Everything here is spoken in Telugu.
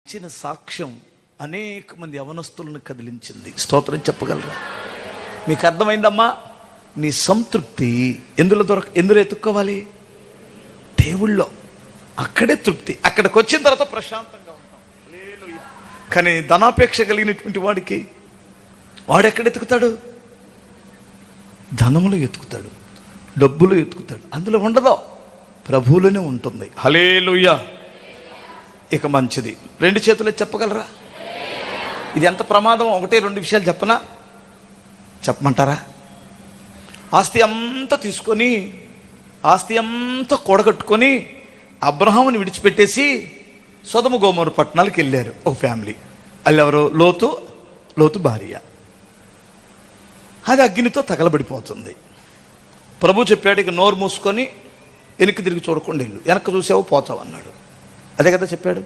ఇచ్చిన సాక్ష్యం అనేక మంది యవనస్తులను కదిలించింది. స్తోత్రం చెప్పగలరా? మీకు అర్థమైందమ్మా? నీ సంతృప్తి ఎందులో ఎత్తుక్కోవాలి? దేవుళ్ళో. అక్కడే తృప్తి. అక్కడికి వచ్చిన తర్వాత ప్రశాంతంగా ఉంటాం. హల్లెలూయా. కానీ ధనాపేక్ష కలిగినటువంటి వాడికి వాడు ఎక్కడ ఎత్తుకుతాడు? ధనములు ఎత్తుకుతాడు, డబ్బులు ఎత్తుకుతాడు. అందులో ఉండదు, ప్రభువులోనే ఉంటుంది. హల్లెలూయా. ఇక మంచిది. రెండు చేతులు చెప్పగలరా? ఇది ఎంత ప్రమాదం? ఒకటే రెండు విషయాలు చెప్పనా? చెప్పమంటారా? ఆస్తి అంతా తీసుకొని, ఆస్తి అంతా కూడగట్టుకొని అబ్రహాముని విడిచిపెట్టేసి సొదొమ గొమొర్రా పట్టణాలకు వెళ్ళారు ఒక ఫ్యామిలీ. వాళ్ళు ఎవరు? లోతు భార్య. అది అగ్నితో తగలబడిపోతుంది. ప్రభు చెప్పాడు, ఇక నోరు మూసుకొని వెనక్కి తిరిగి చూడకుండా వెళ్ళు, వెనక్కి చూసావు పోతావు అన్నాడు. అదే కదా చెప్పాడు.